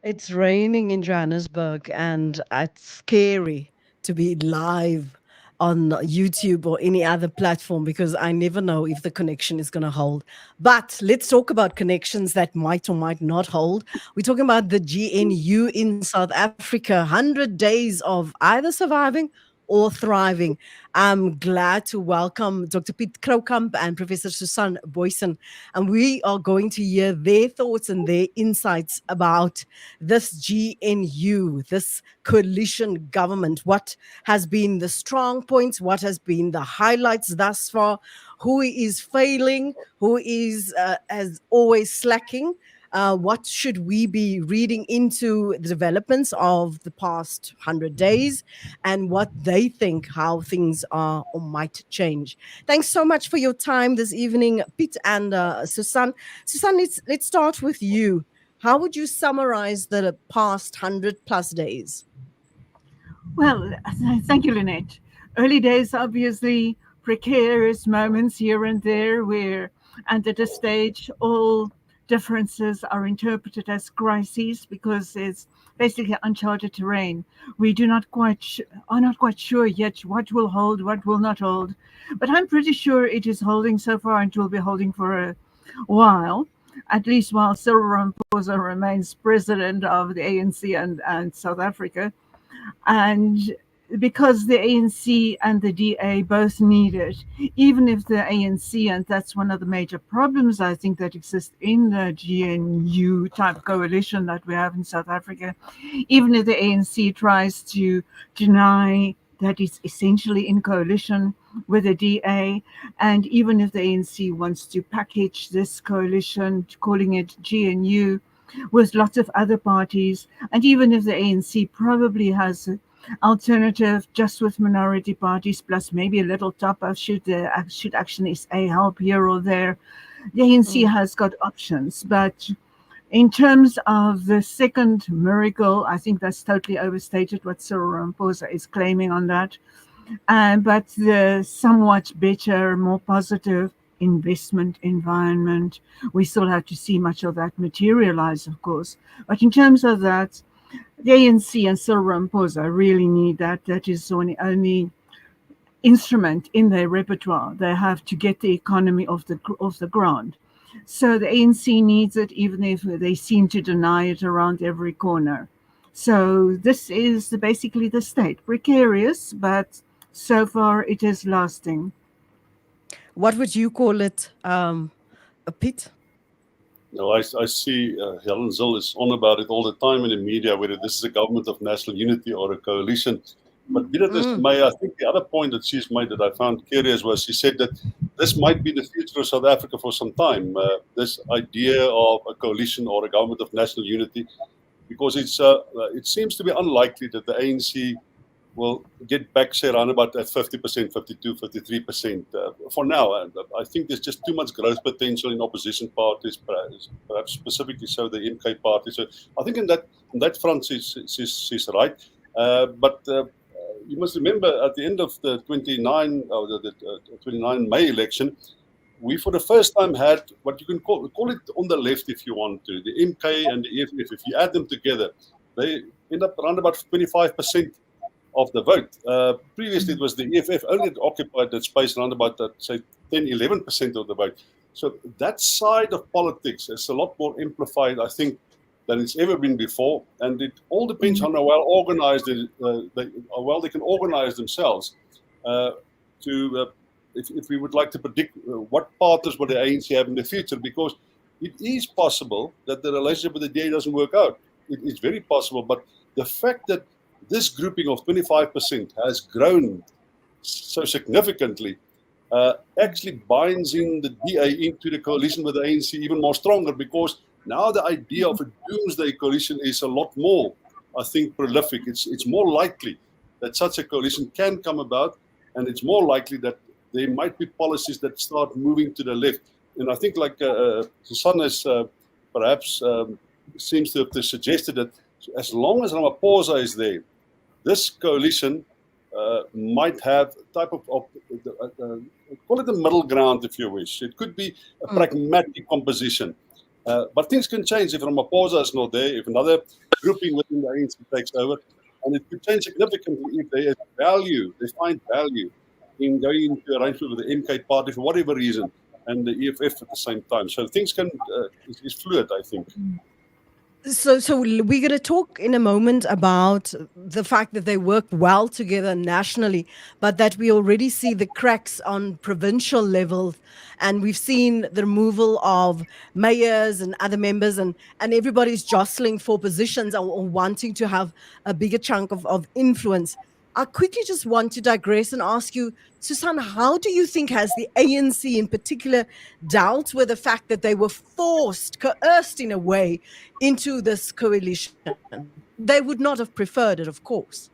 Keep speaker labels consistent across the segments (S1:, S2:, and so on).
S1: It's raining in Johannesburg, and it's scary to be live on YouTube or any other platform because I never know if the connection is going to hold. But let's talk about connections that might or might not hold. We're talking about the GNU in South Africa, 100 days of either surviving or thriving. I'm glad to welcome Dr. Piet Kroukamp and Professor Susan Boysen, and we are going to hear their thoughts and their insights about this GNU, this coalition government. What has been the strong points? What has been the highlights thus far? Who is failing? Who is, as always, slacking? What should we be reading into the developments of the past 100 days and what they think how things are or might change? Thanks so much for your time this evening, Pete and Susan. Susan, let's start with you. How would you summarize the past 100 plus days?
S2: Well, thank you, Lynette. Early days, obviously, precarious moments here and there where, and at this stage, all differences are interpreted as crises because it's basically uncharted terrain. We do not quite are not quite sure yet what will hold, what will not hold, but I'm pretty sure it is holding so far and will be holding for a while. At least while Cyril Ramaphosa remains president of the ANC and South Africa, and because the ANC and the DA both need it, even if the ANC, and that's one of the major problems I think that exists in the GNU type coalition that we have in South Africa, even if the ANC tries to deny that it's essentially in coalition with the DA, and even if the ANC wants to package this coalition, calling it GNU, with lots of other parties, and even if the ANC probably has an alternative just with minority parties, plus maybe a little top up should Action SA help here or there, the ANC
S1: Mm.
S2: has got options. But in terms of the second miracle, I think that's totally overstated what Cyril Ramaphosa is claiming on that. But the somewhat better, more positive investment environment, we still have to see much of that materialize, of course. But in terms of that, the ANC and Cyril Ramaphosa really need that. That is the only instrument in their repertoire. They have to get the economy off the ground. So the ANC needs it, even if they seem to deny it around every corner. So this is basically the state. Precarious, but so far it is lasting.
S1: What would you call it, Pete?
S3: No, I see Helen Zille is on about it all the time in the media, whether this is a government of national unity or a coalition. But be that as
S1: Mm.
S3: may, I think the other point that she's made that I found curious was she said that this might be the future of South Africa for some time. This idea of a coalition or a government of national unity, because it seems to be unlikely that the ANC will get back, say, around about at 50%, 52, 53% for now. And I think there's just too much growth potential in opposition parties, perhaps specifically so the MK party. So I think in that front, she's right. But you must remember at the end of the 29 May election, we for the first time had what you can call it on the left if you want to, the MK and the EFF. If you add them together, they end up around about 25% of the vote. Previously, it was the EFF only that occupied that space around about, say, 10, 11% of the vote. So that side of politics is a lot more amplified, I think, than it's ever been before. And it all depends on how well organized how well they can organize themselves. If we would like to predict what partners will the ANC have in the future, because it is possible that the relationship with the DA doesn't work out. It's very possible, but the fact that this grouping of 25% has grown so significantly actually binds in the DA into the coalition with the ANC even more stronger, because now the idea of a doomsday coalition is a lot more, I think, prolific. It's more likely that such a coalition can come about, and it's more likely that there might be policies that start moving to the left. And I think, like Susan has perhaps seems to have suggested, that as long as Ramaphosa is there, this coalition might have a type of call it a middle ground, if you wish. It could be a pragmatic composition. But things can change if Ramaphosa is not there, if another grouping within the ANC takes over. And it could change significantly if they find value in going into arrangement with the MK party for whatever reason, and the EFF at the same time. So things can is fluid, I think.
S1: So we're going to talk in a moment about the fact that they work well together nationally, but that we already see the cracks on provincial level, and we've seen the removal of mayors and other members, and everybody's jostling for positions or wanting to have a bigger chunk of influence. I quickly just want to digress and ask you, Susan, how do you think has the ANC in particular dealt with the fact that they were coerced in a way into this coalition? They would not have preferred it, of course.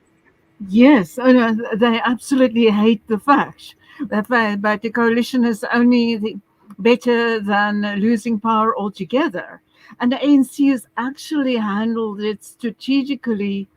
S2: Yes, they absolutely hate the fact but the coalition is only better than losing power altogether. And the ANC has actually handled it strategically.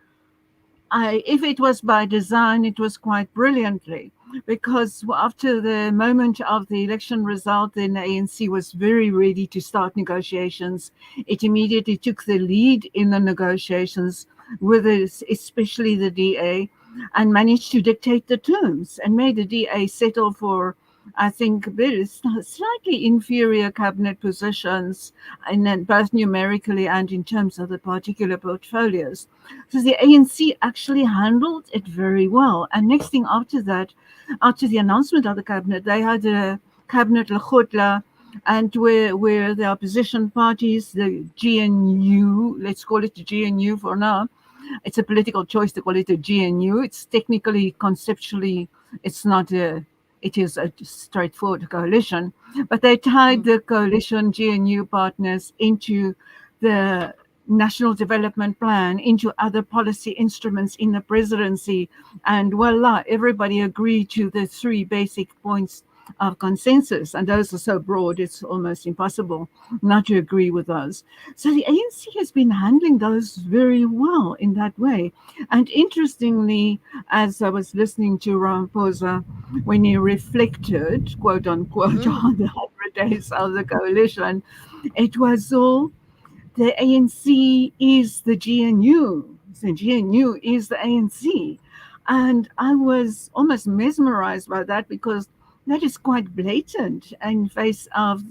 S2: If it was by design, it was quite brilliantly, because after the moment of the election result, then the ANC was very ready to start negotiations. It immediately took the lead in the negotiations with especially the DA, and managed to dictate the terms and made the DA settle for, I think, very slightly inferior cabinet positions, and then both numerically and in terms of the particular portfolios. So the ANC actually handled it very well. And next thing after that, after the announcement of the cabinet, they had a cabinet Lekgotla, and where the opposition parties, the GNU, let's call it the GNU for now. It's a political choice to call it a GNU. It's technically, conceptually, it's not it is a straightforward coalition, but they tied the coalition GNU partners into the National Development Plan, into other policy instruments in the presidency, and voila, everybody agreed to the 3 basic points of consensus, and those are so broad it's almost impossible not to agree with those. So the ANC has been handling those very well in that way. And interestingly, as I was listening to Ramaphosa when he reflected, quote unquote, on the 100 days of the coalition, it was all the ANC is the GNU. The GNU is the ANC. And I was almost mesmerized by that, because that is quite blatant in face of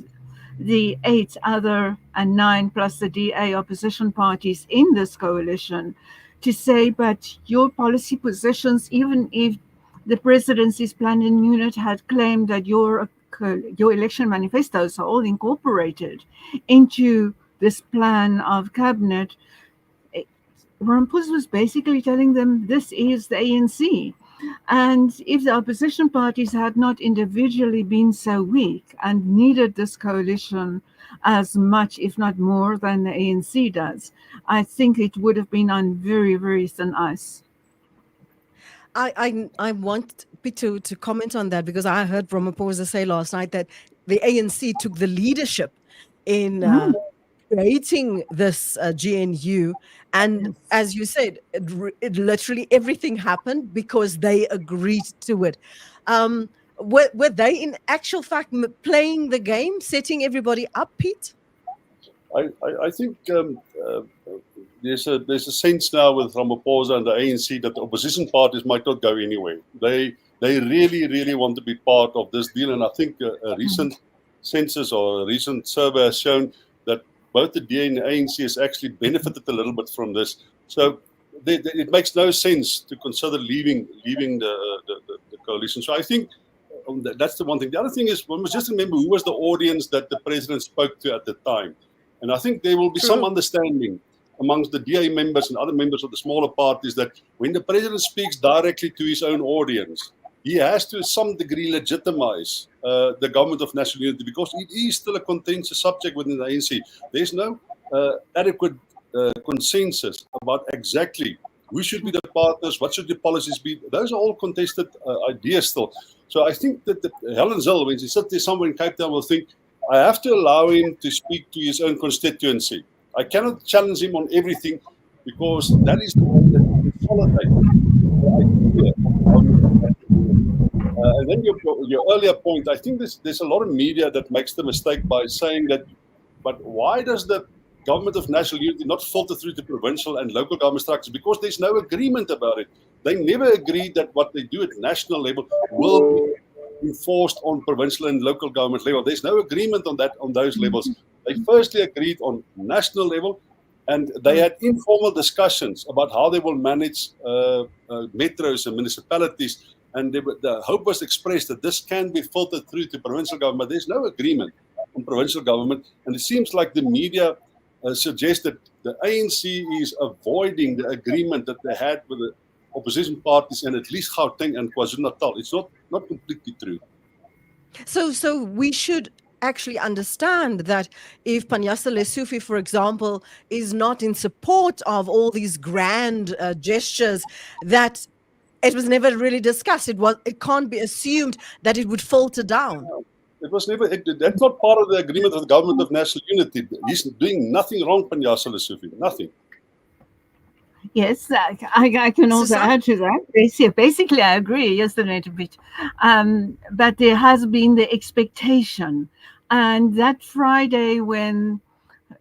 S2: the 8 other and 9 plus the DA opposition parties in this coalition, to say, but your policy positions, even if the presidency's planning unit had claimed that your election manifestos are all incorporated into this plan of cabinet, Ramaphosa was basically telling them this is the ANC. And if the opposition parties had not individually been so weak and needed this coalition as much, if not more, than the ANC does, I think it would have been on very, very thin ice.
S1: I want Pitu to comment on that, because I heard Ramaphosa say last night that the ANC took the leadership in creating this GNU. And as you said, it literally everything happened because they agreed to it. Were they in actual fact playing the game, setting everybody up, Pete?
S3: I think there's a sense now with Ramaphosa and the ANC that the opposition parties might not go anywhere. They really want to be part of this deal, and I think a recent census or a recent survey has shown that both the DA and the ANC has actually benefited a little bit from this. So it makes no sense to consider leaving the coalition. So I think that's the one thing. The other thing is, one must just remember who was the audience that the president spoke to at the time. And I think there will be some understanding amongst the DA members and other members of the smaller parties that when the president speaks directly to his own audience, he has to some degree legitimize the government of national unity, because it is still a contentious subject within the ANC. There's no adequate consensus about exactly who should be the partners, what should the policies be. Those are all contested ideas still. So I think that Helen Zille, when she sits there somewhere in Cape Town, will think, I have to allow him to speak to his own constituency. I cannot challenge him on everything, because that is the way that we consolidate the idea. And then your earlier point, I think there's a lot of media that makes the mistake by saying that But why does the government of national unity not filter through to provincial and local government structures? Because there's no agreement about it. They never agreed that what they do at national level will be enforced on provincial and local government level. There's no agreement on that on those levels. They firstly agreed on national level, and they had informal discussions about how they will manage metros and municipalities. And the hope was expressed that this can be filtered through to provincial government. There's no agreement on provincial government, and it seems like the media suggests that the ANC is avoiding the agreement that they had with the opposition parties and at least Gauteng and KwaZulu-Natal. It's not completely true.
S1: So we should actually understand that if Panyaza Lesufi, for example, is not in support of all these grand gestures, that it was never really discussed. It can't be assumed that it would filter down.
S3: It was never. That's not part of the agreement of the government of national unity. He's doing nothing wrong, Panyaza Lesufi. Nothing.
S2: Yes, I can also add to that. Basically, I agree. Yes, a little bit. But there has been the expectation. And that Friday when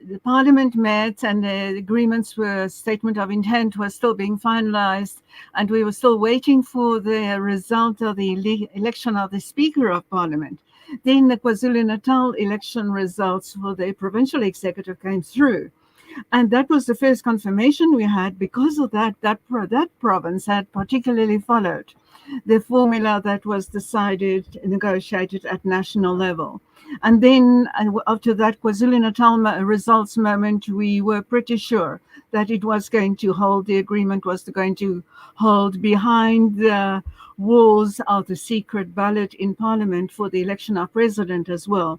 S2: the parliament met and the agreements were, statement of intent was still being finalized, and we were still waiting for the result of the election of the Speaker of Parliament. Then the KwaZulu-Natal election results for the provincial executive came through. And that was the first confirmation we had. Because of that province had particularly followed the formula that was decided, negotiated at national level. And then after that KwaZulu-Natal results moment, we were pretty sure that it was going to hold, the agreement was going to hold behind the walls of the secret ballot in Parliament for the election of president as well.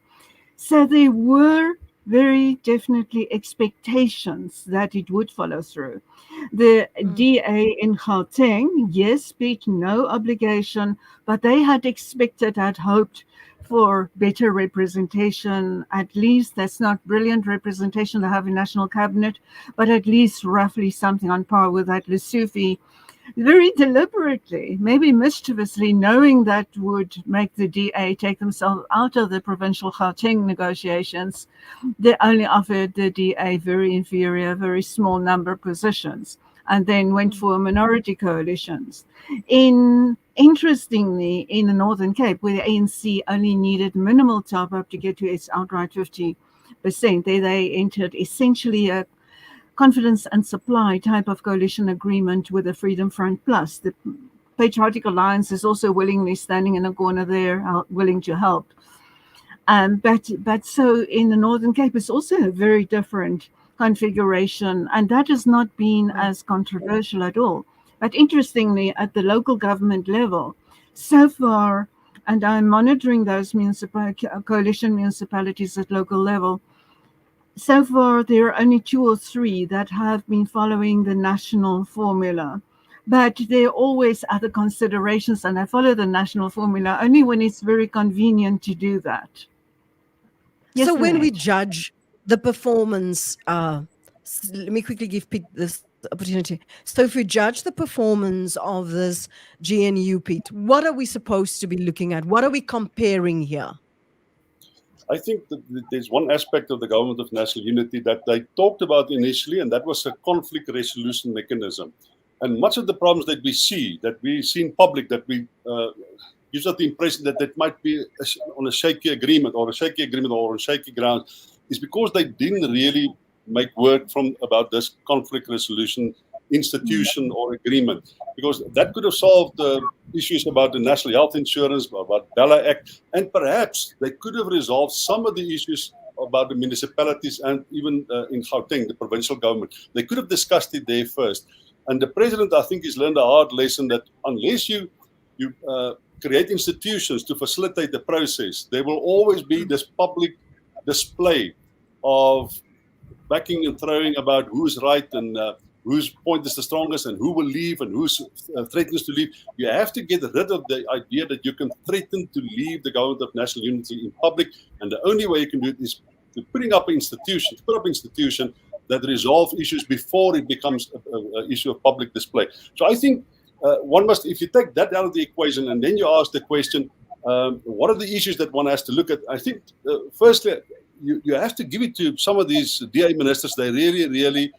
S2: So there were very definitely expectations that it would follow through. The DA in Gauteng, yes, Pete, no obligation, but they had expected, had hoped for better representation. At least that's not brilliant representation they have in national cabinet, but at least roughly something on par with that. Lesufi, very deliberately, maybe mischievously, knowing that would make the DA take themselves out of the provincial Gauteng negotiations, they only offered the DA very inferior, very small number of positions, and then went for minority coalitions. Interestingly, in the Northern Cape, where the ANC only needed minimal top-up to get to its outright 50%, they entered essentially a confidence and supply type of coalition agreement with the Freedom Front Plus. The Patriotic Alliance is also willingly standing in a corner there, willing to help. But so in the Northern Cape, it's also a very different configuration, and that has not been as controversial at all. But interestingly, at the local government level, so far, and I'm monitoring those coalition municipalities at local level, so far there are only 2 or 3 that have been following the national formula. But there are always other considerations, and I follow the national formula only when it's very convenient to do that.
S1: Yes, so when we judge the performance, let me quickly give Pete this opportunity. So if we judge the performance of this GNU, Pete, what are we supposed to be looking at? What are we comparing here?
S3: I think that there's one aspect of the government of national unity that they talked about initially, and that was a conflict resolution mechanism. And much of the problems that we see in public, that we gives us the impression that that might be on a shaky agreement or on shaky ground, is because they didn't really make work about this conflict resolution institution or agreement, because that could have solved the issues about the national health insurance, about Bella Act, and perhaps they could have resolved some of the issues about the municipalities and even in Gauteng, the provincial government. They could have discussed it there first. And the president, I think, has learned a hard lesson that unless you create institutions to facilitate the process, there will always be this public display of backing and throwing about who's right and whose point is the strongest and who will leave and who threatens to leave. You have to get rid of the idea that you can threaten to leave the government of national unity in public, and the only way you can do it is to put up an institution that resolve issues before it becomes an issue of public display. So I think one must, if you take that out of the equation and then you ask the question, what are the issues that one has to look at? I think, firstly, you have to give it to some of these DA ministers. They really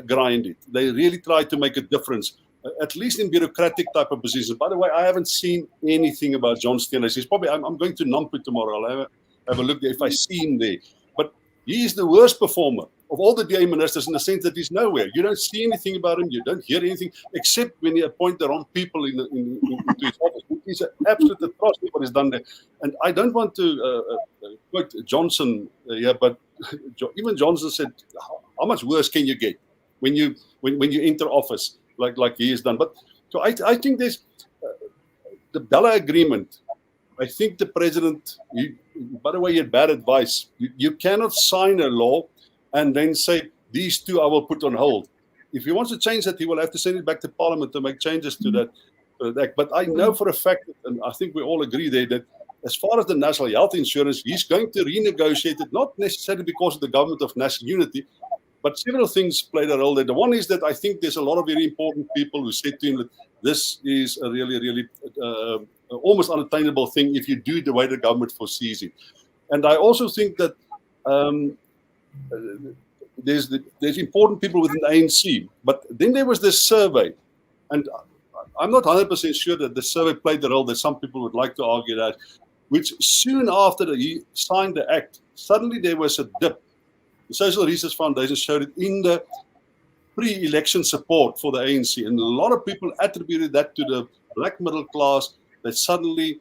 S3: grind it. They really try to make a difference, at least in bureaucratic type of positions. By the way, I haven't seen anything about John Steenhuisen. He's probably, I'm going to Nampu tomorrow. I'll have a look if I see him there. But he is the worst performer of all the DA ministers in the sense that he's nowhere. You don't see anything about him. You don't hear anything, except when he appoint the wrong people into his office. He's an absolute atrocity what he's done there. And I don't want to quote Johnson here, but even Johnson said, how much worse can you get when you enter office like he has done? But so I think there's the Bella agreement. I think the president, by the way, he had bad advice. You cannot sign a law and then say, these two I will put on hold. If he wants to change that, he will have to send it back to Parliament to make changes to that. But I know for a fact, and I think we all agree there, that as far as the national health insurance, he's going to renegotiate it, not necessarily because of the government of national unity, but several things played a role there. The one is that I think there's a lot of very important people who said to him that this is a really almost unattainable thing if you do it the way the government foresees it. And I also think that there's important people within the ANC. But then there was this survey, and I'm not 100% sure that the survey played the role that some people would like to argue that, which soon after he signed the act, suddenly there was a dip. The Social Research Foundation showed it in the pre-election support for the ANC. And a lot of people attributed that to the black middle class that suddenly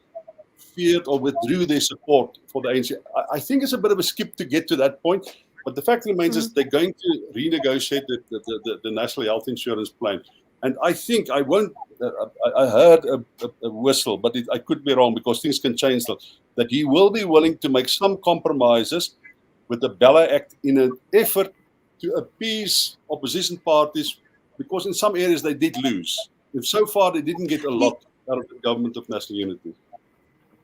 S3: feared or withdrew their support for the ANC. I think it's a bit of a skip to get to that point. But the fact remains is they're going to renegotiate the national health insurance plan. And I think I heard a whistle, but I could be wrong because things can change, that he will be willing to make some compromises with the Bella Act in an effort to appease opposition parties, because in some areas they did lose. If so far they didn't get a lot out of the government of national unity.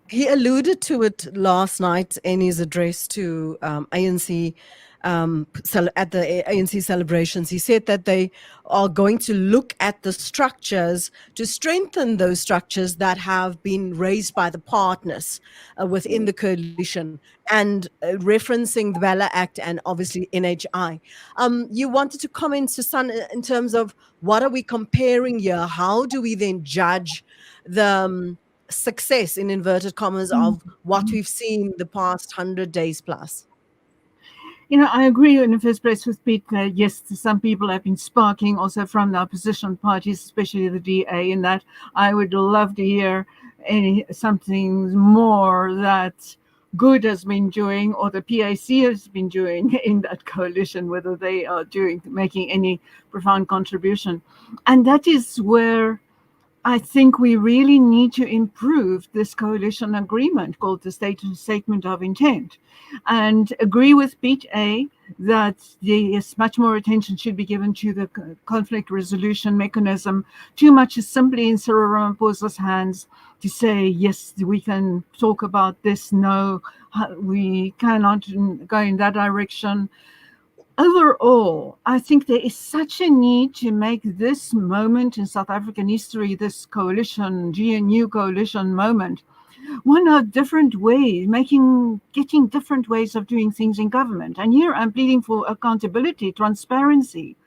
S1: He alluded to it last night in his address to ANC at the ANC celebrations. He said that they are going to look at the structures to strengthen those structures that have been raised by the partners within the coalition, and referencing the Bella Act and obviously NHI. You wanted to comment, Susan, in terms of what are we comparing here? How do we then judge the success, in inverted commas, of what we've seen the past 100 days plus?
S2: I agree in the first place with Pete that yes, some people have been sparking also from the opposition parties, especially the DA, in that I would love to hear something more that Good has been doing or the PAC has been doing in that coalition, whether they are making any profound contribution. And that is where I think we really need to improve this coalition agreement called the Statement of Intent, and agree with Pete A. that yes, much more attention should be given to the conflict resolution mechanism. Too much is simply in Cyril Ramaphosa's hands to say, yes, we can talk about this. No, we cannot go in that direction. Overall, I think there is such a need to make this moment in South African history, this coalition, GNU coalition moment, one of different ways, getting different ways of doing things in government. And here I'm pleading for accountability, transparency.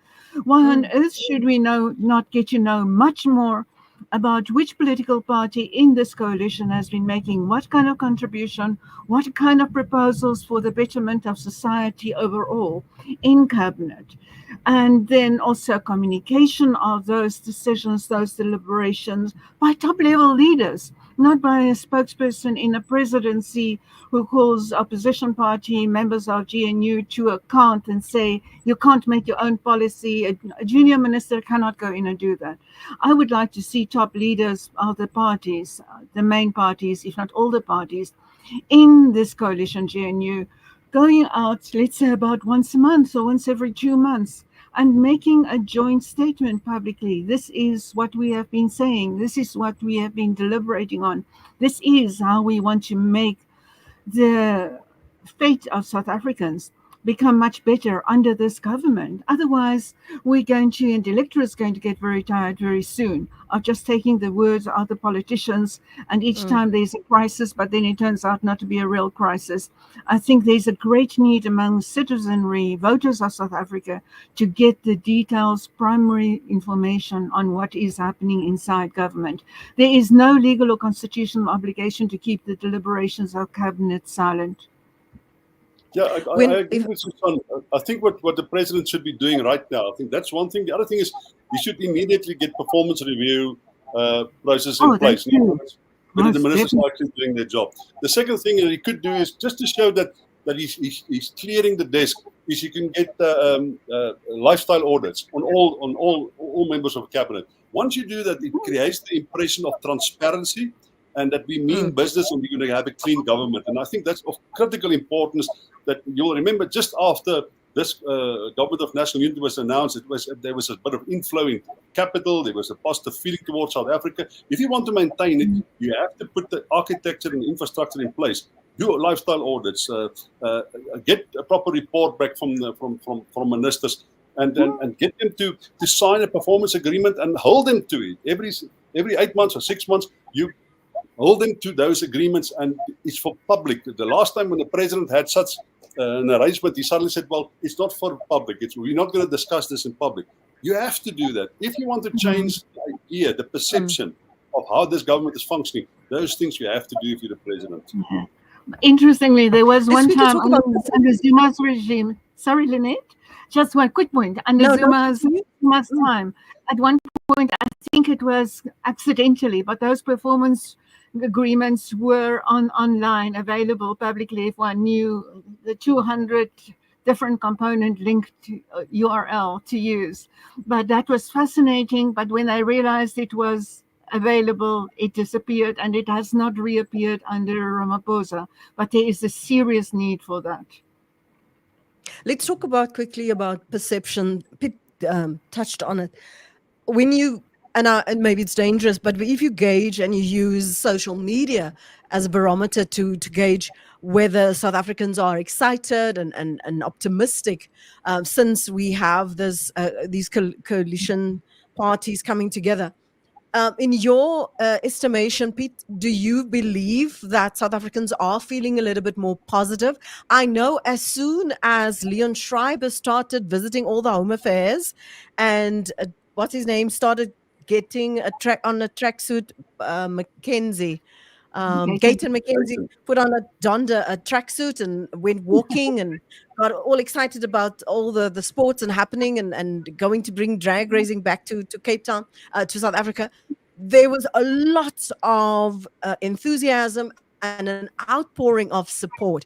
S2: Why on earth should we not get to know much more about which political party in this coalition has been making what kind of contribution, what kind of proposals for the betterment of society overall in cabinet, and then also communication of those decisions, those deliberations by top-level leaders, not by a spokesperson in a presidency who calls opposition party members of GNU to account and say, you can't make your own policy. A junior minister cannot go in and do that. I would like to see top leaders of the parties, the main parties, if not all the parties, in this coalition GNU, going out, let's say about once a month or once every 2 months, and making a joint statement publicly. This is what we have been saying. This is what we have been deliberating on. This is how we want to make the fate of South Africans become much better under this government. Otherwise, and the electorate is going to get very tired very soon of just taking the words of the politicians. And each time there's a crisis, but then it turns out not to be a real crisis. I think there's a great need among citizenry, voters of South Africa, to get the details, primary information on what is happening inside government. There is no legal or constitutional obligation to keep the deliberations of cabinet silent.
S3: Yeah, I agree with Susan. I think what the president should be doing right now, I think that's one thing. The other thing is he should immediately get performance review process in place. When the ministers are actually doing their job. The second thing that he could do is just to show that he's clearing the desk, is he can get lifestyle audits on all members of cabinet. Once you do that, it creates the impression of transparency, and that we mean business and we're going to have a clean government. And I think that's of critical importance, that you'll remember just after this government of national unity was announced, there was a bit of inflow in capital, there was a positive feeling towards South Africa. If you want to maintain it, you have to put the architecture and infrastructure in place, do lifestyle audits, get a proper report back from ministers, and get them to sign a performance agreement and hold them to it. Every 8 months or 6 months, you hold them to those agreements, and it's for public. The last time when the president had such an arrangement, he suddenly said, well, it's not for public. We're not going to discuss this in public. You have to do that. If you want to change the idea, the perception of how this government is functioning, those things you have to do if you're the president.
S2: Interestingly, there was one time under Zuma's regime. Sorry, Lynette. Just one quick point. Under Zuma's time, at one point, I think it was accidentally, but those performance agreements were online, available publicly if one knew the 200 different component linked URL to use. But that was fascinating. But when I realized it was available, it disappeared, and it has not reappeared under Ramaphosa. But there is a serious need for that.
S1: Let's talk quickly about perception. Pitt touched on it. When you and maybe it's dangerous, but if you gauge and you use social media as a barometer to gauge whether South Africans are excited and optimistic, since we have these coalition parties coming together. In your estimation, Pete, do you believe that South Africans are feeling a little bit more positive? I know as soon as Leon Schreiber started visiting all the home affairs and what's his name started getting a tracksuit, Mackenzie. Gayton McKenzie put on a tracksuit and went walking and got all excited about all the sports and happening and going to bring drag racing back to Cape Town, to South Africa. There was a lot of enthusiasm and an outpouring of support.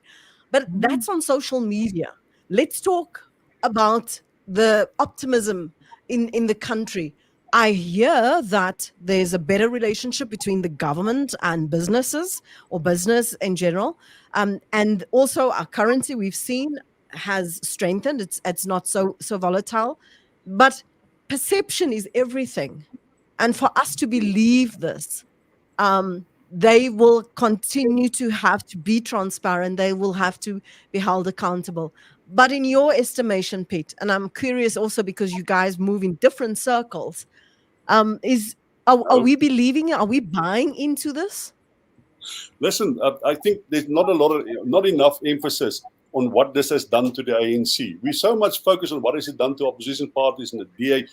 S1: But that's on social media. Let's talk about the optimism in the country. I hear that there's a better relationship between the government and businesses, or business in general. And also our currency, we've seen, has strengthened. It's not so volatile. But perception is everything. And for us to believe this, they will continue to have to be transparent. They will have to be held accountable. But in your estimation, Pete, and I'm curious also because you guys move in different circles, are we believing? Are we buying into this?
S3: Listen, I think there's not enough emphasis on what this has done to the ANC. We so much focus on what has it done to opposition parties and the DA.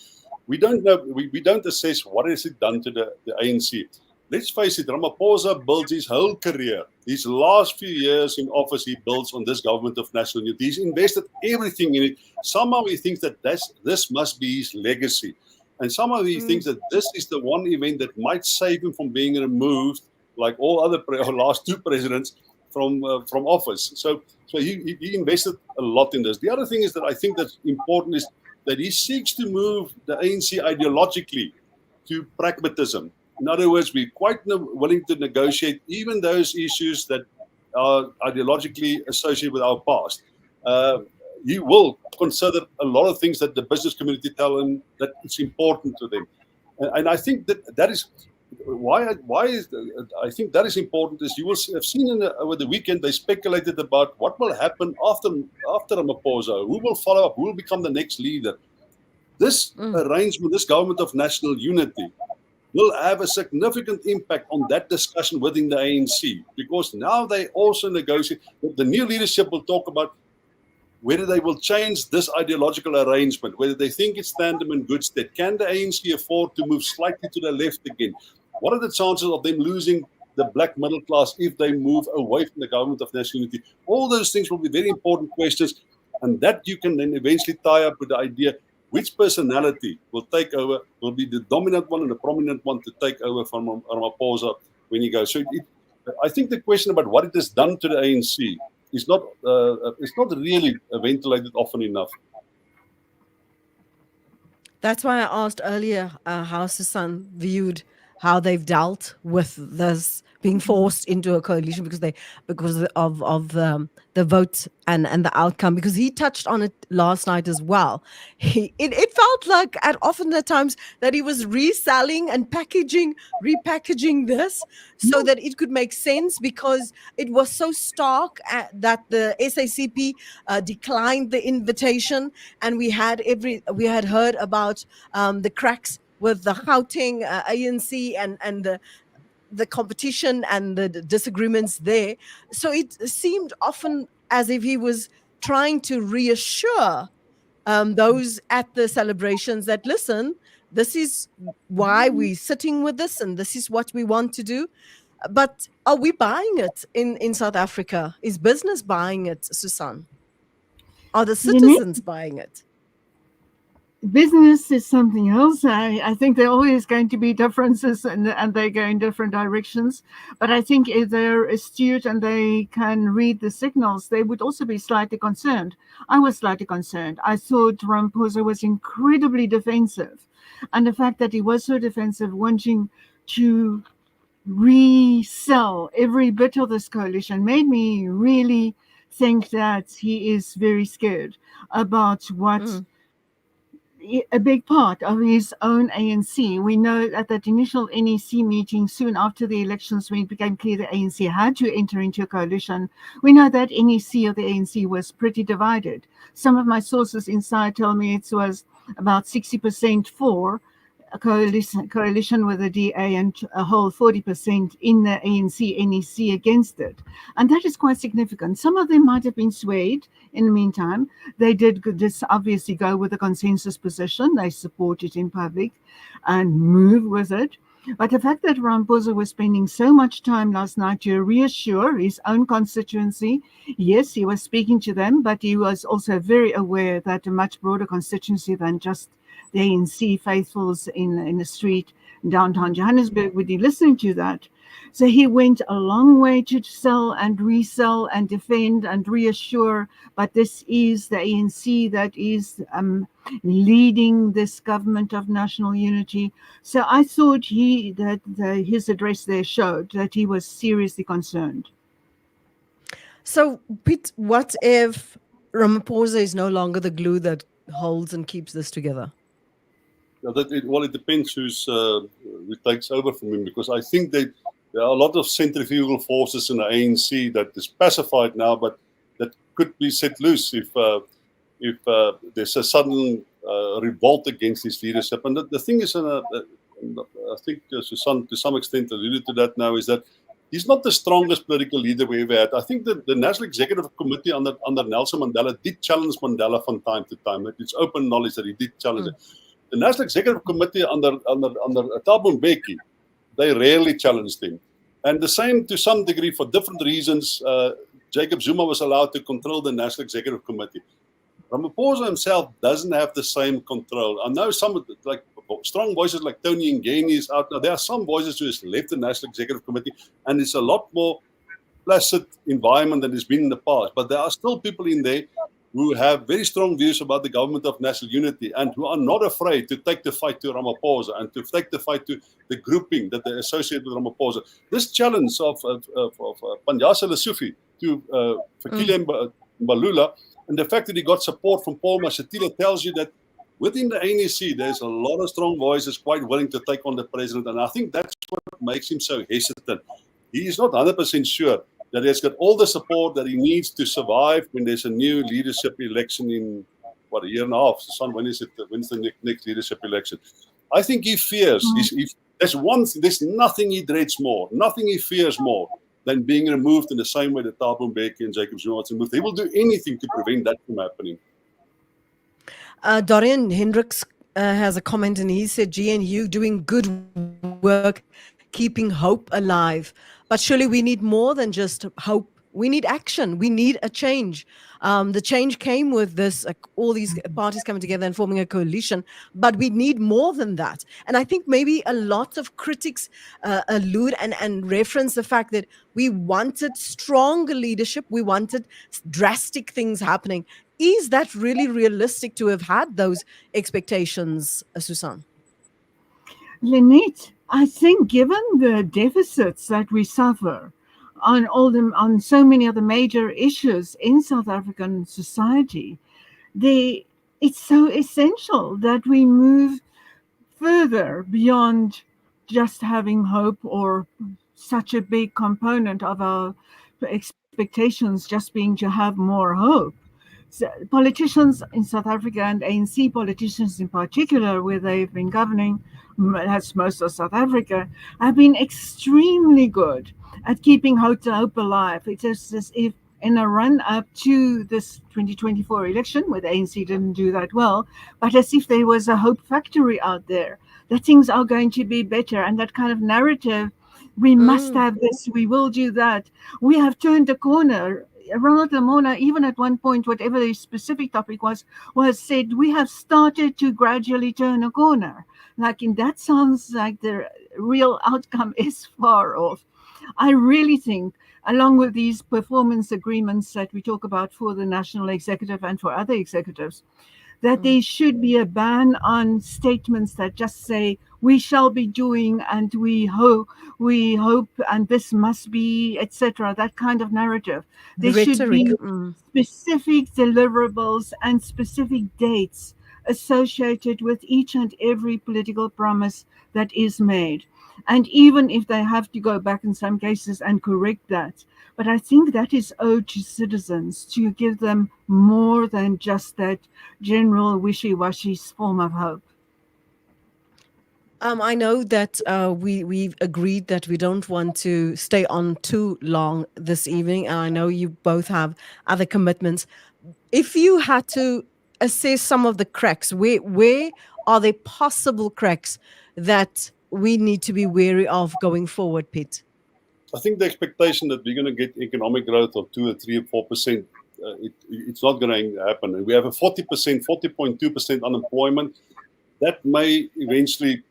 S3: We don't know. We don't assess what has it done to the ANC. Let's face it, Ramaphosa builds his whole career, his last few years in office, he builds on this government of national unity. He's invested everything in it. Somehow he thinks that this must be his legacy. And somehow he thinks that this is the one event that might save him from being removed, like all other last two presidents, from office. So he invested a lot in this. The other thing is that I think that's important is that he seeks to move the ANC ideologically to pragmatism. In other words, we're quite willing to negotiate even those issues that are ideologically associated with our past. He will consider a lot of things that the business community tell him that it's important to them. And I think that is why is I think that is important. Is you will have seen over the weekend they speculated about what will happen after Ramaphosa, who will follow up, who will become the next leader. This arrangement, this government of national unity, will have a significant impact on that discussion within the ANC, because now they also negotiate. The new leadership will talk about whether they will change this ideological arrangement, whether they think it's stand them in good stead. Can the ANC afford to move slightly to the left again? What are the chances of them losing the black middle class if they move away from the government of national unity? All those things will be very important questions, and that you can then eventually tie up with the idea which personality will take over, will be the dominant one and the prominent one to take over from Ramaphosa when he goes. So I think the question about what it has done to the ANC is not really ventilated often enough.
S1: That's why I asked earlier how Susan viewed how they've dealt with this being forced into a coalition because of the vote and the outcome, because he touched on it last night as well. It felt like at times that he was reselling and repackaging this so that it could make sense, because it was so stark that the SACP declined the invitation, and we had heard about the cracks with the Gauteng ANC and the competition and the disagreements there. So it seemed often as if he was trying to reassure those at the celebrations that, listen, this is why we're sitting with this and this is what we want to do. But are we buying it in South Africa? Is business buying it, Susan? Are the citizens buying it?
S2: Business is something else. I think there are always going to be differences and they go in different directions. But I think if they're astute and they can read the signals, they would also be slightly concerned. I was slightly concerned. I thought Ramaphosa was incredibly defensive. And the fact that he was so defensive, wanting to resell every bit of this coalition, made me really think that he is very scared about what a big part of his own ANC. We know at that initial NEC meeting soon after the elections, when it became clear the ANC had to enter into a coalition, we know that NEC of the ANC was pretty divided. Some of my sources inside tell me it was about 60% for a coalition with the DA and a whole 40% in the ANC NEC against it. And that is quite significant. Some of them might have been swayed in the meantime. They did just obviously go with a consensus position. They support it in public and move with it. But the fact that Ramaphosa was spending so much time last night to reassure his own constituency, yes, he was speaking to them, but he was also very aware that a much broader constituency than just the ANC faithfuls in the street in downtown Johannesburg would be listening to that. So he went a long way to sell and resell and defend and reassure, but this is the ANC that is leading this government of national unity. So I thought his address there showed that he was seriously concerned.
S1: So, Pete, what if Ramaphosa is no longer the glue that holds and keeps this together?
S3: It depends who takes over from him, because I think that there are a lot of centrifugal forces in the ANC that is pacified now, but that could be set loose if there's a sudden revolt against his leadership. And the thing is, I think Susan to some extent alluded to that now, is that he's not the strongest political leader we ever had. I think that the National Executive Committee under Nelson Mandela did challenge Mandela from time to time. It's open knowledge that he did challenge it. The National Executive Committee under Thabo Mbeki, they rarely challenged him. And the same to some degree, for different reasons, Jacob Zuma was allowed to control the National Executive Committee. Ramaphosa himself doesn't have the same control. I know some like strong voices like Tony Ngeni is out now. There are some voices who has left the National Executive Committee, and it's a lot more placid environment than it's been in the past. But there are still people in there who have very strong views about the government of national unity and who are not afraid to take the fight to Ramaphosa and to take the fight to the grouping that they associate with Ramaphosa. This challenge of Panjasa Lesufi to Fikile Mbalula, and the fact that he got support from Paul Mashatile tells you that within the ANC, there's a lot of strong voices quite willing to take on the president, and I think that's what makes him so hesitant. He is not 100% sure that he's got all the support that he needs to survive when there's a new leadership election in, a year and a half. So son, when's the next leadership election? I think he fears. There's nothing he dreads more, nothing he fears more than being removed in the same way that Thabo Mbeki and Jacob Zuma was removed. He will do anything to prevent that from happening.
S1: Dorian Hendricks has a comment, and he said, GNU doing good work, keeping hope alive. But surely we need more than just hope. We need action. We need a change. The change came with this, all these parties coming together and forming a coalition, but we need more than that. And I think maybe a lot of critics allude and reference the fact that we wanted stronger leadership. We wanted drastic things happening. Is that really realistic to have had those expectations, Susan?
S2: Lynette, I think given the deficits that we suffer on so many of the major issues in South African society, it's so essential that we move further beyond just having hope, or such a big component of our expectations just being to have more hope. So politicians in South Africa, and ANC politicians in particular, where they've been governing, that's most of South Africa, have been extremely good at keeping hope alive. It's just as if in a run-up to this 2024 election, where the ANC didn't do that well, but as if there was a hope factory out there, that things are going to be better, and that kind of narrative, we must have this, we will do that. We have turned a corner. Ronald Lamona, even at one point, whatever the specific topic was said, we have started to gradually turn a corner. And that sounds like the real outcome is far off. I really think, along with these performance agreements that we talk about for the national executive and for other executives, that there should be a ban on statements that just say, we shall be doing, and we hope, and this must be, etc. That kind of narrative. There should be specific deliverables and specific dates associated with each and every political promise that is made. And even if they have to go back in some cases and correct that, but I think that is owed to citizens, to give them more than just that general wishy-washy form of hope.
S1: I know that we've agreed that we don't want to stay on too long this evening, and I know you both have other commitments. If you had to assess some of the cracks, where are there possible cracks that we need to be wary of going forward, Pete?
S3: I think the expectation that we're going to get economic growth of 2 or 3 or 4%, it's not going to happen. And we have a 40.2% unemployment. That may eventually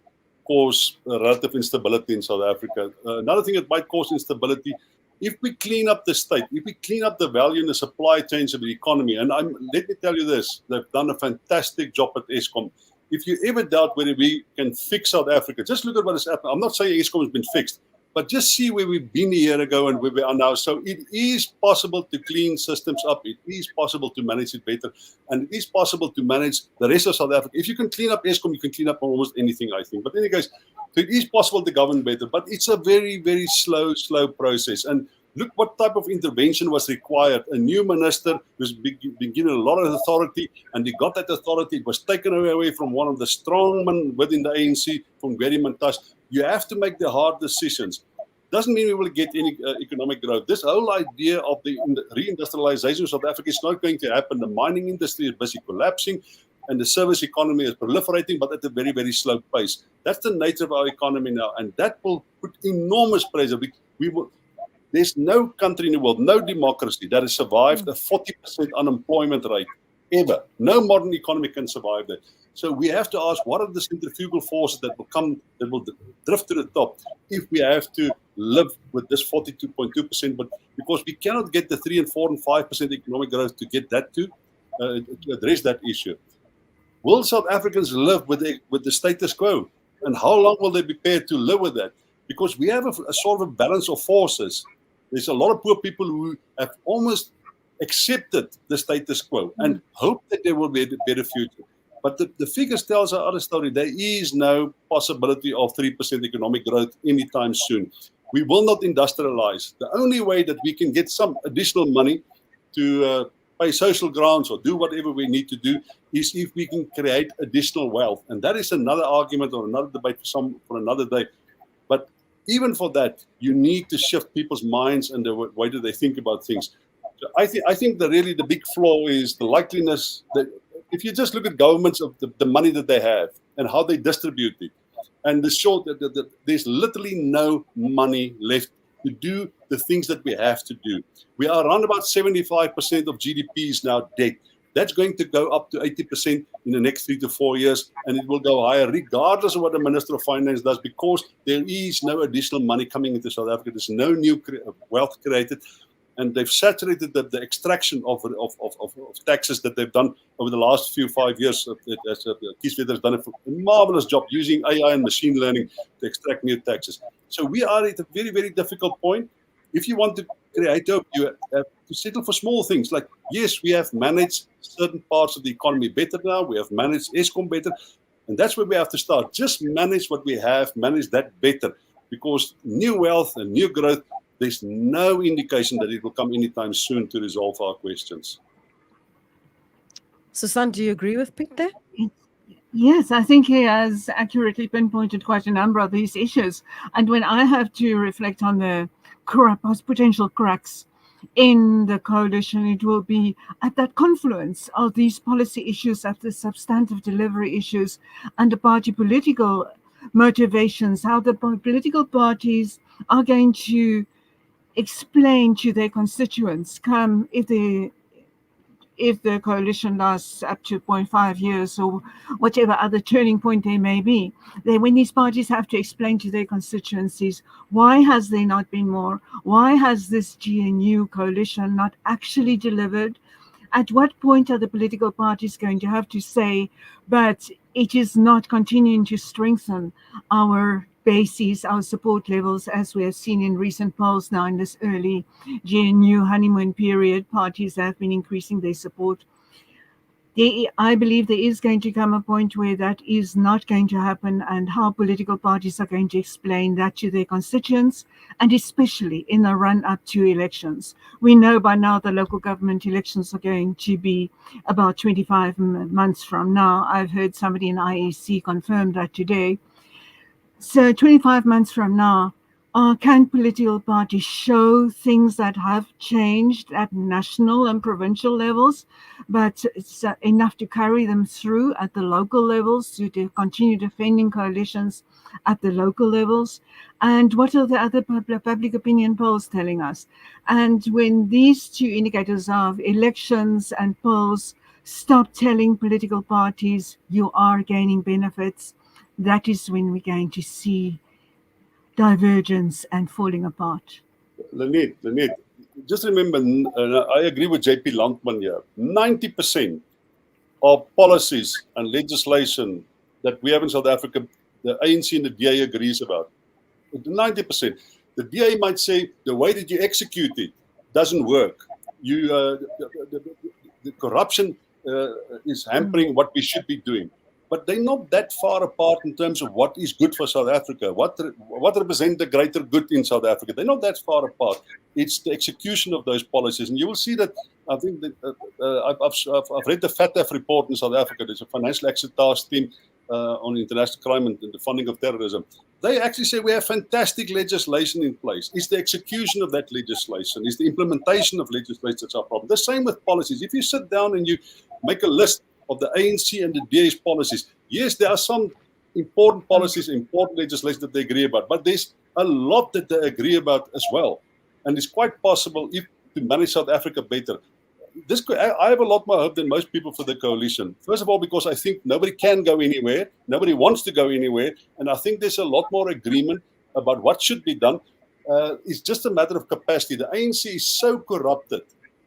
S3: cause relative instability in South Africa. Another thing that might cause instability, if we clean up the state, if we clean up the value and the supply chains of the economy, and let me tell you this, they've done a fantastic job at Eskom. If you ever doubt whether we can fix South Africa, just look at what has happened. I'm not saying Eskom has been fixed, but just see where we've been a year ago and where we are now. So it is possible to clean systems up. It is possible to manage it better. And it is possible to manage the rest of South Africa. If you can clean up Eskom, you can clean up almost anything, I think. But anyway, guys, so it is possible to govern better. But it's a very, very slow process. And look what type of intervention was required. A new minister was given a lot of authority, and he got that authority. It was taken away from one of the strongmen within the ANC, from Gary Mantashe. You have to make the hard decisions. Doesn't mean we will get any economic growth. This whole idea of the reindustrialization of South Africa is not going to happen. The mining industry is busy collapsing, and the service economy is proliferating, but at a very, very slow pace. That's the nature of our economy now, and that will put enormous pressure. There's no country in the world, no democracy that has survived a 40% unemployment rate ever. No modern economy can survive that. So we have to ask, what are the centrifugal forces that will drift to the top if we have to live with this 42.2%? But because we cannot get the 3 and 4 and 5% economic growth to get that to address that issue. Will South Africans live with the status quo? And how long will they be prepared to live with that? Because we have a sort of a balance of forces. There's a lot of poor people who have almost accepted the status quo and hope that there will be a better future. But the figures tells a other story. There is no possibility of 3% economic growth anytime soon. We will not industrialize. The only way that we can get some additional money to pay social grants or do whatever we need to do is if we can create additional wealth. And that is another argument or another debate for another day. But even for that, you need to shift people's minds and the way that they think about things. So I think that really the big flaw is the likeliness that if you just look at governments of the money that they have and how they distribute it, and the short that there's literally no money left to do the things that we have to do. We are around about 75% of GDP is now debt. That's going to go up to 80% in the next 3 to 4 years, and it will go higher regardless of what the Minister of Finance does, because there is no additional money coming into South Africa. There's no new wealth created, and they've saturated the extraction of taxes that they've done over the last 5 years. Kieswetter has done a marvelous job using AI and machine learning to extract new taxes. So we are at a very, very difficult point. If you want to create hope, you have to settle for small things. Like, yes, we have managed certain parts of the economy better now. We have managed Eskom better. And that's where we have to start. Just manage what we have, manage that better. Because new wealth and new growth, there's no indication that it will come anytime soon to resolve our questions.
S1: Susan, do you agree with Pete there?
S2: Yes, I think he has accurately pinpointed quite a number of these issues. And when I have to reflect on the potential cracks in the coalition, it will be at that confluence of these policy issues, at the substantive delivery issues, and the party political motivations, how the political parties are going to explain to their constituents, come if the coalition lasts up to 0.5 years or whatever other turning point there may be, then when these parties have to explain to their constituencies, why has there not been more? Why has this GNU coalition not actually delivered? At what point are the political parties going to have to say, but it is not continuing to strengthen our bases, our support levels, as we have seen in recent polls now in this early GNU honeymoon period, parties have been increasing their support. I believe there is going to come a point where that is not going to happen, and how political parties are going to explain that to their constituents, and especially in the run-up to elections. We know by now the local government elections are going to be about 25 months from now. I've heard somebody in IEC confirm that today. So 25 months from now, can political parties show things that have changed at national and provincial levels, but it's enough to carry them through at the local levels, to continue defending coalitions at the local levels? And what are the other public opinion polls telling us? And when these two indicators of elections and polls stop telling political parties you are gaining benefits, that is when we're going to see divergence and falling apart.
S3: Lynette, just remember, I agree with JP Landman here, 90% of policies and legislation that we have in South Africa, the ANC and the DA agrees about. 90%. The DA might say, the way that you execute it doesn't work. The corruption is hampering what we should be doing. But they're not that far apart in terms of what is good for South Africa, what represents the greater good in South Africa. They're not that far apart. It's the execution of those policies. And you will see that, I think that I've read the FATF report in South Africa. There's a financial action task team on international crime and the funding of terrorism. They actually say we have fantastic legislation in place. It's the execution of that legislation. It's the implementation of legislation that's our problem. The same with policies. If you sit down and you make a list of the ANC and the DA's policies. Yes, there are some important policies, important legislation that they agree about, but there's a lot that they agree about as well. And it's quite possible if to manage South Africa better. I have a lot more hope than most people for the coalition. First of all, because I think nobody can go anywhere, nobody wants to go anywhere, and I think there's a lot more agreement about what should be done. It's just a matter of capacity. The ANC is so corrupted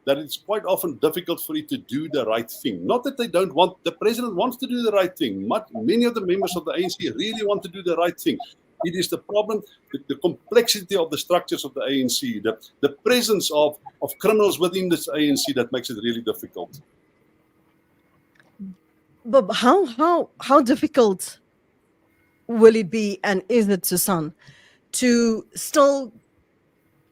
S3: that it's quite often difficult for it to do the right thing. Not that they don't want, the president wants to do the right thing. Many of the members of the ANC really want to do the right thing. It is the problem, the complexity of the structures of the ANC, the presence of criminals within this ANC that makes it really difficult.
S1: But how difficult will it be, and is it, Susan, to still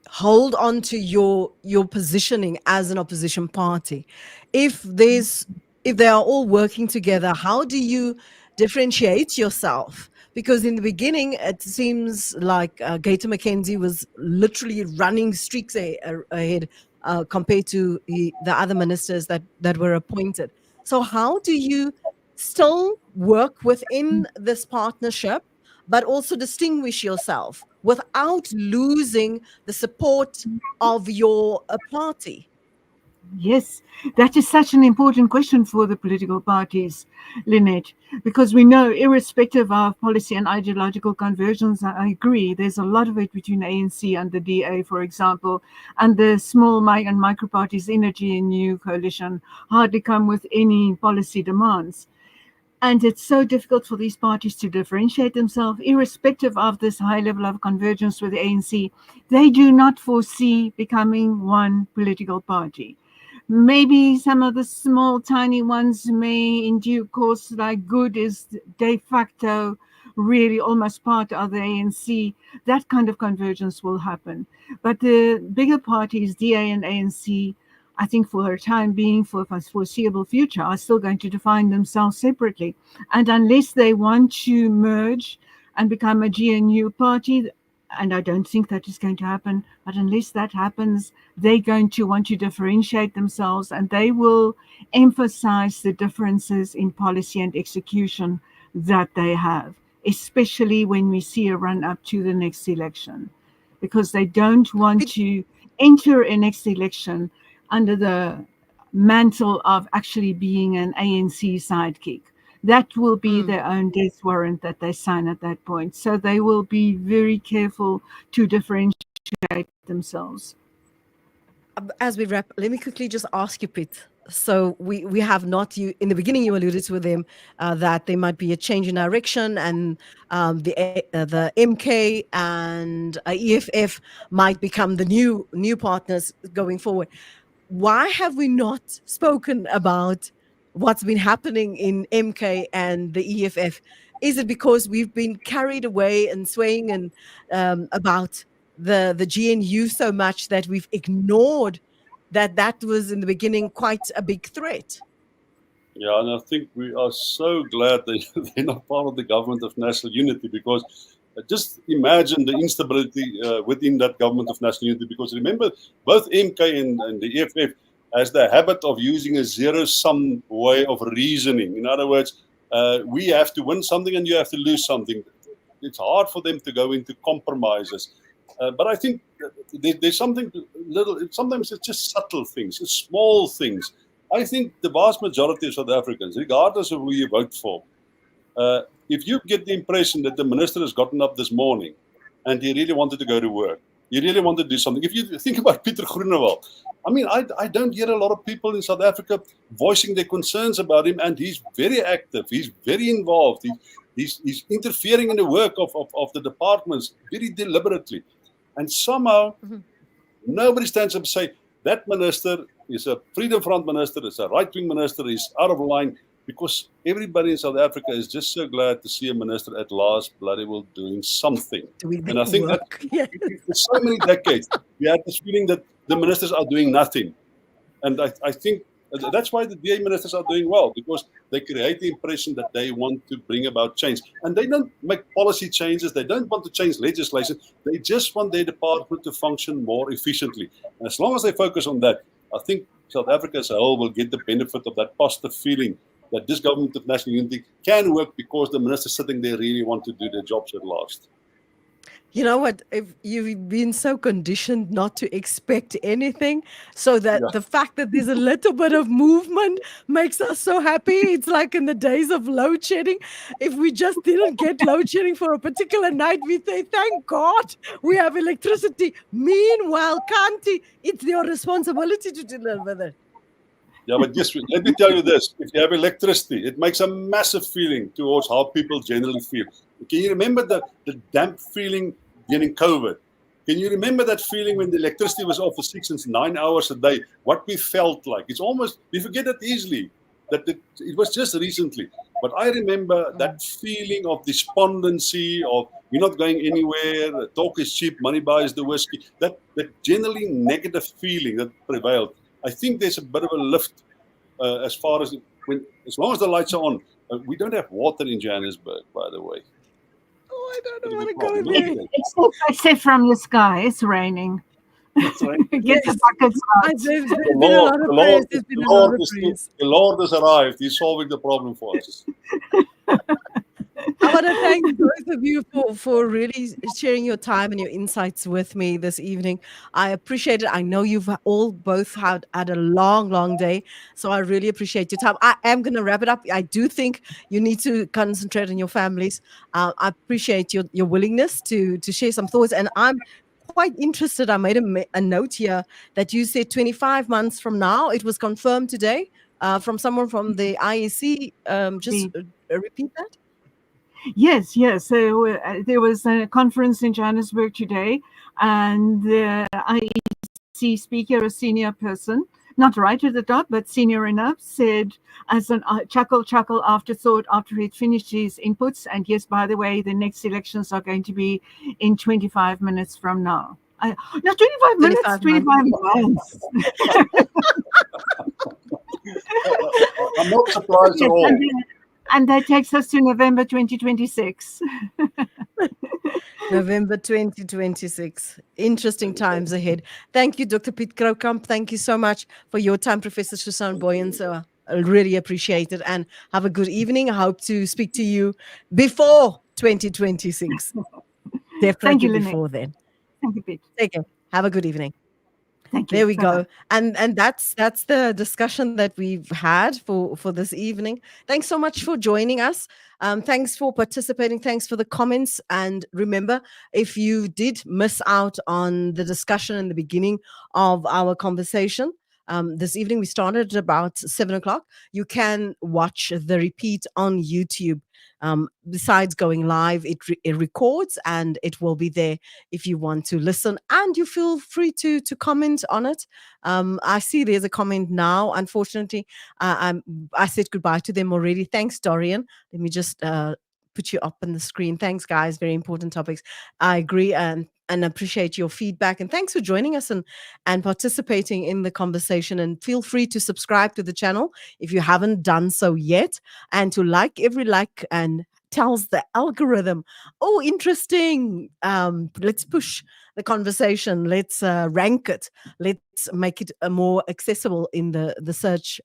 S1: hold on to your positioning as an opposition party? If they are all working together, how do you differentiate yourself? Because in the beginning it seems like Gator McKenzie was literally running streaks ahead compared to the other ministers that were appointed. So how do you still work within this partnership but also distinguish yourself without losing the support of your party?
S2: Yes, that is such an important question for the political parties, Lynette, because we know, irrespective of policy and ideological conversions, I agree, there's a lot of it between ANC and the DA, for example, and the small and micro parties in the GNU coalition hardly come with any policy demands. And it's so difficult for these parties to differentiate themselves, irrespective of this high level of convergence with the ANC. They do not foresee becoming one political party. Maybe some of the small, tiny ones may, in due course, like Good is de facto really almost part of the ANC. That kind of convergence will happen. But the bigger parties, DA and ANC, I think for the time being, for a foreseeable future, are still going to define themselves separately. And unless they want to merge and become a GNU party, and I don't think that is going to happen, but unless that happens, they're going to want to differentiate themselves, and they will emphasize the differences in policy and execution that they have, especially when we see a run up to the next election, because they don't want to enter a next election under the mantle of actually being an ANC sidekick. That will be their own death warrant that they sign at that point. So they will be very careful to differentiate themselves.
S1: As we wrap, let me quickly just ask you, Pete. So we have not, you in the beginning you alluded to them that there might be a change in direction, and the MK and EFF might become the new partners going forward. Why have we not spoken about what's been happening in MK and the EFF? Is it because we've been carried away and swaying and about the GNU so much that we've ignored that was in the beginning quite a big threat?
S3: Yeah, and I think we are so glad they're not part of the government of national unity, because just imagine the instability within that government of national unity. Because remember, both MK and the EFF has the habit of using a zero-sum way of reasoning. In other words, we have to win something and you have to lose something. It's hard for them to go into compromises. But I think there's something little, sometimes it's just subtle things, it's small things. I think the vast majority of South Africans, regardless of who you vote for, if you get the impression that the minister has gotten up this morning and he really wanted to go to work, he really wanted to do something. If you think about Peter Groenewald, I mean, I don't hear a lot of people in South Africa voicing their concerns about him, and he's very active, he's very involved, he's interfering in the work of the departments very deliberately. And somehow, nobody stands up and say, that minister is a Freedom Front minister, is a right-wing minister, is out of line, because everybody in South Africa is just so glad to see a minister at last bloody well doing something. And I think that for so many decades, we had this feeling that the ministers are doing nothing. And I think that's why the DA ministers are doing well, because they create the impression that they want to bring about change. And they don't make policy changes. They don't want to change legislation. They just want their department to function more efficiently. And as long as they focus on that, I think South Africa as a whole will get the benefit of that positive feeling that this government of national unity can work, because the ministers sitting there really want to do their jobs at last.
S1: You know what? If you've been so conditioned not to expect anything, so that the fact that there's a little bit of movement makes us so happy. It's like in the days of load shedding. If we just didn't get load shedding for a particular night, we say, thank God we have electricity. Meanwhile, Kanti, it's your responsibility to deliver that.
S3: Yeah, but just let me tell you this. If you have electricity, it makes a massive feeling towards how people generally feel. Can you remember the damp feeling during COVID? Can you remember that feeling when the electricity was off for 6 and 9 hours a day? What we felt like. It's almost, we forget it easily. that it was just recently. But I remember that feeling of despondency, of we're not going anywhere, talk is cheap, money buys the whiskey, that generally negative feeling that prevailed. I think there's a bit of a lift as far as as long as the lights are on. We don't have water in Johannesburg, by the way.
S1: Oh, I don't want to go there.
S2: Except from the sky, it's raining.
S3: That's right.
S2: Get the buckets out.
S1: There's been a lot of prayers. There's been a lot of prayers.
S3: The Lord has arrived. He's solving the problem for us.
S1: I want to thank both of you for really sharing your time and your insights with me this evening. I appreciate it. I know you've all both had a long, long day, so I really appreciate your time. I am going to wrap it up. I do think you need to concentrate on your families. I appreciate your willingness to share some thoughts, and I'm quite interested. I made a note here that you said 25 months from now. It was confirmed today from someone from the IEC. Repeat that.
S2: Yes. So there was a conference in Johannesburg today, and the IEC speaker, a senior person, not right at the top, but senior enough, said as a chuckle afterthought after he'd finished his inputs, and yes, by the way, the next elections are going to be in 25 minutes from now. Not 25 minutes, 25 months.
S3: I'm not surprised at all.
S2: And that takes us to November 2026.
S1: November 2026. Interesting times ahead. Thank you, Dr. Piet Kroukamp. Thank you so much for your time, Professor Susan Boyen. So I really appreciate it. And have a good evening. I hope to speak to you before 2026. Definitely before then.
S2: Thank you, Piet.
S1: Take care. Have a good evening.
S2: Thank you.
S1: There we go. And that's the discussion that we've had for this evening. Thanks so much for joining us. Thanks for participating. Thanks for the comments. And remember, if you did miss out on the discussion in the beginning of our conversation, this evening we started at about 7:00. You can watch the repeat on YouTube. Besides going live, it records and it will be there if you want to listen, and you feel free to comment on it. I see there's a comment now. Unfortunately, I said goodbye to them already. Thanks, Dorian. Let me just put you up on the screen. Thanks, guys. Very important topics. I agree and appreciate your feedback. And thanks for joining us and participating in the conversation. And feel free to subscribe to the channel if you haven't done so yet, and to like. Every like and tells the algorithm, oh, interesting. Let's push the conversation. Let's rank it. Let's make it more accessible in the search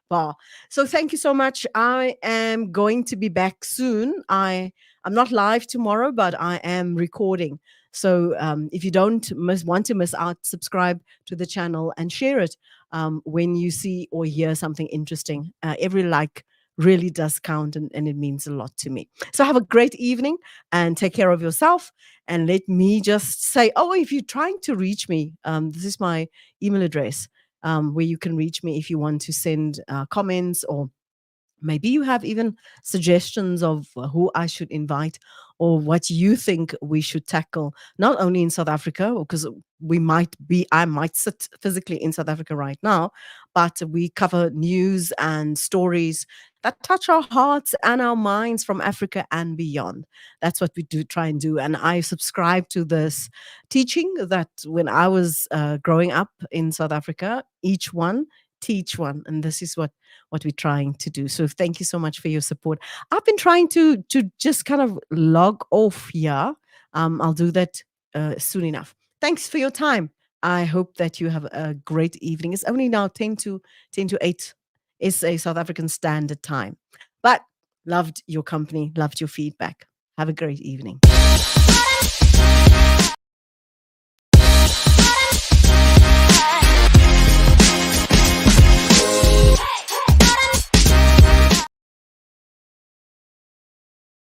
S1: bar. So thank you so much. I am going to be back soon. I'm not live tomorrow, but I am recording. So if you don't want to miss out, subscribe to the channel and share it when you see or hear something interesting. Every like really does count, and it means a lot to me. So have a great evening and take care of yourself. And let me just say, if you're trying to reach me, this is my email address where you can reach me if you want to send comments, or maybe you have even suggestions of who I should invite or what you think we should tackle, not only in South Africa, because I might sit physically in South Africa right now, but we cover news and stories that touch our hearts and our minds from Africa and beyond. That's what we try and do. And I subscribe to this teaching that when I was growing up in South Africa, each one teach one, and this is what we're trying to do. So thank you so much for your support. I've been trying to just kind of log off here. I'll do that soon enough. Thanks for your time. I hope that you have a great evening. It's only now 10 to 8 SA South African Standard Time, but loved your company, loved your feedback. Have a great evening.